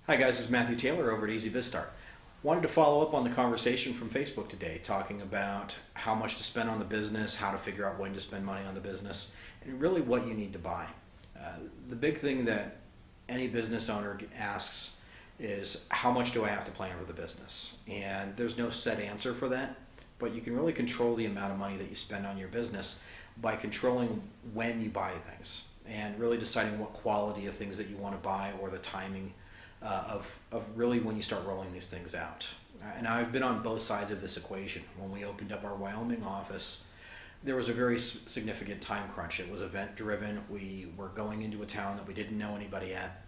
Hi guys, this is Matthew Taylor over at EasyBizStart. Wanted to follow up on the conversation from Facebook today, talking about how much to spend on the business, how to figure out when to spend money on the business, and really what you need to buy. The big thing that any business owner asks is, how much do I have to plan for the business? And there's no set answer for that, but you can really control the amount of money that you spend on your business by controlling when you buy things and really deciding what quality of things that you want to buy, or the timing of really when you start rolling these things out. And I've been on both sides of this equation. When we opened up our Wyoming office, there was a very significant time crunch. It was event driven. We were going into a town that we didn't know anybody at.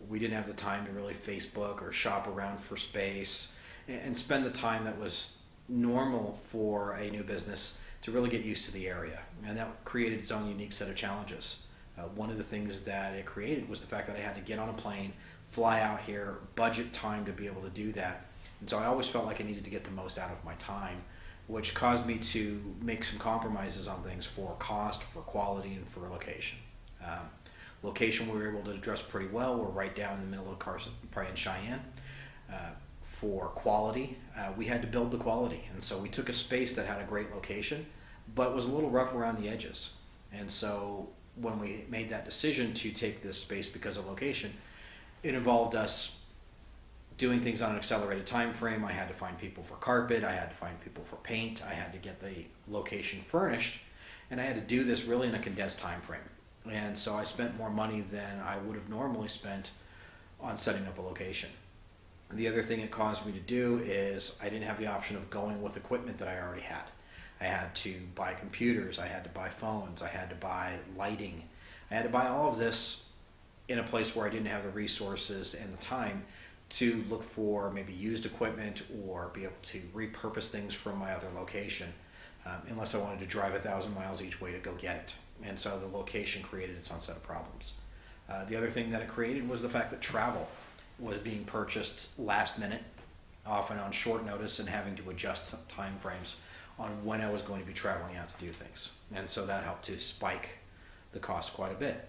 We didn't have the time to really Facebook or shop around for space and spend the time that was normal for a new business to really get used to the area. And that created its own unique set of challenges. One of the things that it created was the fact that I had to get on a plane, fly out here, budget time to be able to do that. And so I always felt like I needed to get the most out of my time, which caused me to make some compromises on things for cost, for quality, and for location. Location we were able to address pretty well. We're right down in the middle of Carson, probably in Cheyenne. For quality, we had to build the quality. And so we took a space that had a great location, but was a little rough around the edges. And so when we made that decision to take this space because of location, it involved us doing things on an accelerated time frame. I had to find people for carpet, I had to find people for paint, I had to get the location furnished, and I had to do this really in a condensed time frame. And so I spent more money than I would have normally spent on setting up a location. The other thing it caused me to do is I didn't have the option of going with equipment that I already had. I had to buy computers, I had to buy phones, I had to buy lighting. I had to buy all of this in a place where I didn't have the resources and the time to look for maybe used equipment or be able to repurpose things from my other location, unless I wanted to drive 1,000 miles each way to go get it. And so the location created its own set of problems. The other thing that it created was the fact that travel was being purchased last minute, often on short notice, and having to adjust time frames on when I was going to be traveling out to do things. And so that helped to spike the cost quite a bit.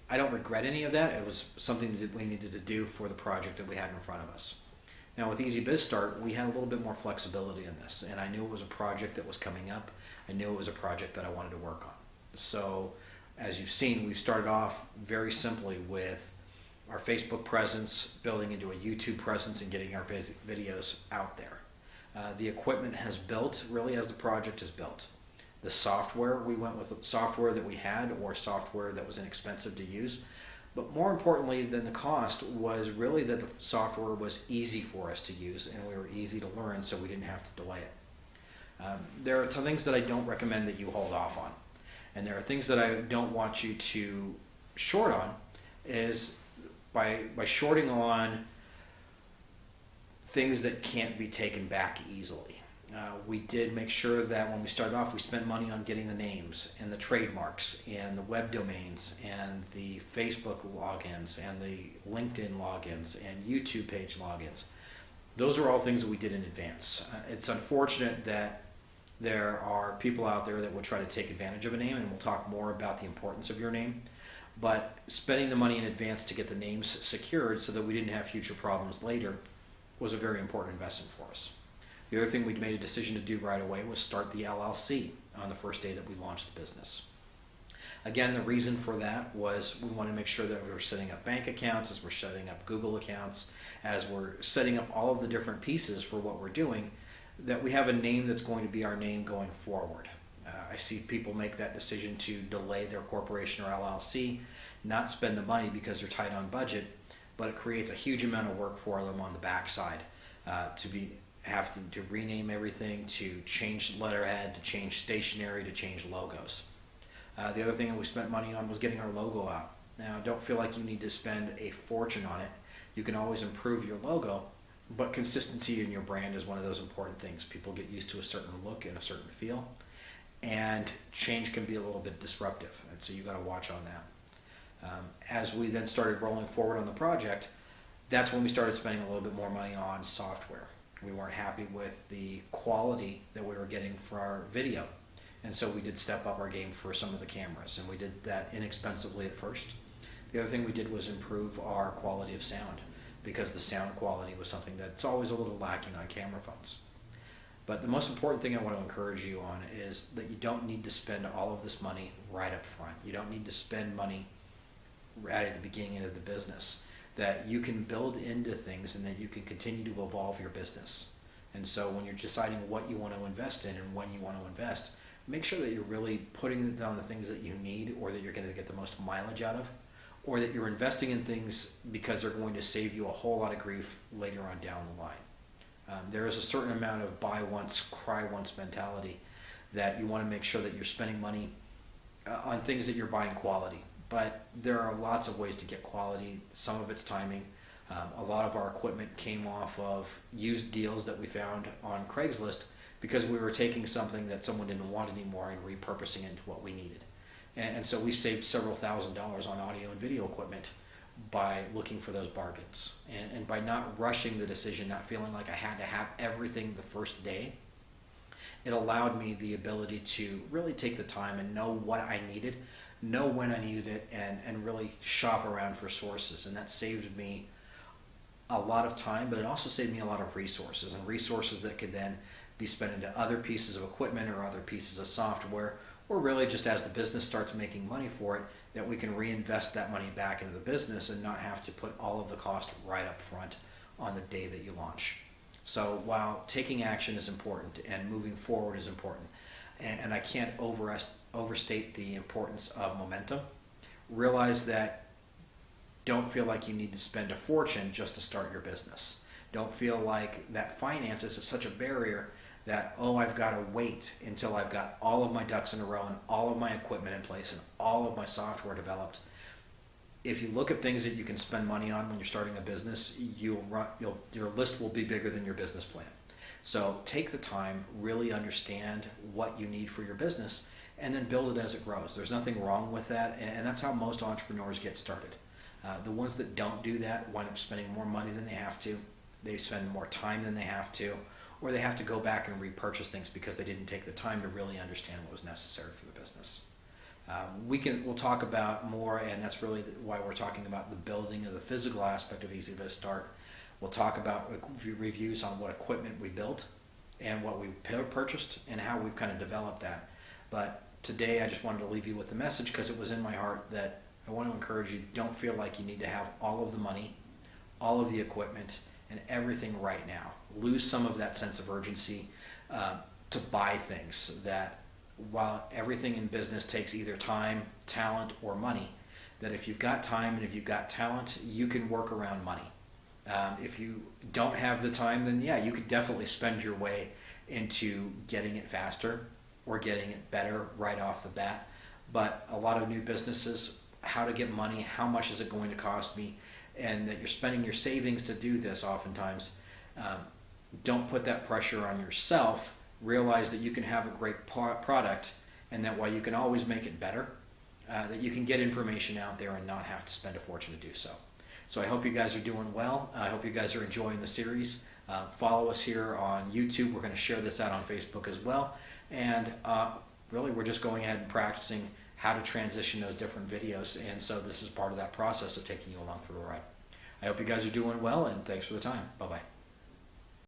I don't regret any of that. It was something that we needed to do for the project that we had in front of us. Now with EasyBizStart, we had a little bit more flexibility in this, and I knew it was a project that was coming up. I knew it was a project that I wanted to work on. So as you've seen, we've started off very simply with our Facebook presence, building into a YouTube presence, and getting our videos out there. The equipment has built really as the project is built. The software, we went with software that we had, or software that was inexpensive to use. But more importantly than the cost was really that the software was easy for us to use, and we were easy to learn, so we didn't have to delay it. There are some things that I don't recommend that you hold off on. And there are things that I don't want you to short on, is by shorting on things that can't be taken back easily. We did make sure that when we started off, we spent money on getting the names and the trademarks and the web domains and the Facebook logins and the LinkedIn logins and YouTube page logins. Those are all things that we did in advance. It's unfortunate that there are people out there that will try to take advantage of a name, and we'll talk more about the importance of your name. But spending the money in advance to get the names secured so that we didn't have future problems later was a very important investment for us. The other thing we made a decision to do right away was start the LLC on the first day that we launched the business. Again, the reason for that was we wanted to make sure that we were setting up bank accounts, as we're setting up Google accounts, as we're setting up all of the different pieces for what we're doing, that we have a name that's going to be our name going forward. I see people make that decision to delay their corporation or LLC, not spend the money because they're tight on budget, but it creates a huge amount of work for them on the backside to rename everything, to change letterhead, to change stationery, to change logos. The other thing that we spent money on was getting our logo out. Now, don't feel like you need to spend a fortune on it. You can always improve your logo, but consistency in your brand is one of those important things. People get used to a certain look and a certain feel, and change can be a little bit disruptive, and so you got to watch on that. As we then started rolling forward on the project, that's when we started spending a little bit more money on software. We weren't happy with the quality that we were getting for our video, and so we did step up our game for some of the cameras, and we did that inexpensively at first. The other thing we did was improve our quality of sound. because the sound quality was something that's always a little lacking on camera phones. But the most important thing I want to encourage you on is that you don't need to spend all of this money right up front. You don't need to spend money right at the beginning of the business. That you can build into things and that you can continue to evolve your business. And so when you're deciding what you want to invest in and when you want to invest, make sure that you're really putting it on the things that you need or that you're going to get the most mileage out of, or that you're investing in things because they're going to save you a whole lot of grief later on down the line. There is a certain amount of buy once, cry once mentality that you want to make sure that you're spending money on things that you're buying quality. But there are lots of ways to get quality. Some of it's timing. A lot of our equipment came off of used deals that we found on Craigslist because we were taking something that someone didn't want anymore and repurposing it into what we needed. And so we saved several $1,000s on audio and video equipment by looking for those bargains and by not rushing the decision, not feeling like I had to have everything the first day. It allowed me the ability to really take the time and know what I needed, know when I needed it, and really shop around for sources. And that saved me a lot of time, but it also saved me a lot of resources, and resources that could then be spent into other pieces of equipment or other pieces of software, or really just as the business starts making money for it, that we can reinvest that money back into the business and not have to put all of the cost right up front on the day that you launch. So while taking action is important and moving forward is important, and I can't overstate the importance of momentum, realize that don't feel like you need to spend a fortune just to start your business. Don't feel like that finances is such a barrier that, oh, I've got to wait until I've got all of my ducks in a row and all of my equipment in place and all of my software developed. If you look at things that you can spend money on when you're starting a business, your list will be bigger than your business plan. So take the time, really understand what you need for your business, and then build it as it grows. There's nothing wrong with that, and that's how most entrepreneurs get started. The ones that don't do that wind up spending more money than they have to. They spend more time than they have to, or they have to go back and repurchase things because they didn't take the time to really understand what was necessary for the business. We'll talk about more, and that's really why we're talking about the building of the physical aspect of EasyBizStart. We'll talk about reviews on what equipment we built and what we purchased and how we've kind of developed that. But today I just wanted to leave you with the message because it was in my heart that I want to encourage you, don't feel like you need to have all of the money, all of the equipment, and everything right now. Lose some of that sense of urgency to buy things that, while everything in business takes either time, talent, or money, that if you've got time and if you've got talent, you can work around money. If you don't have the time, then yeah, you could definitely spend your way into getting it faster or getting it better right off the bat. But a lot of new businesses, how to get money, how much is it going to cost me, and that you're spending your savings to do this oftentimes. Don't put that pressure on yourself. Realize that you can have a great product and that while you can always make it better, that you can get information out there and not have to spend a fortune to do so. So I hope you guys are doing well. I hope you guys are enjoying the series. Follow us here on YouTube. We're going to share this out on Facebook as well. And really, we're just going ahead and practicing how to transition those different videos. And so this is part of that process of taking you along through the ride. I hope you guys are doing well, and thanks for the time. Bye-bye.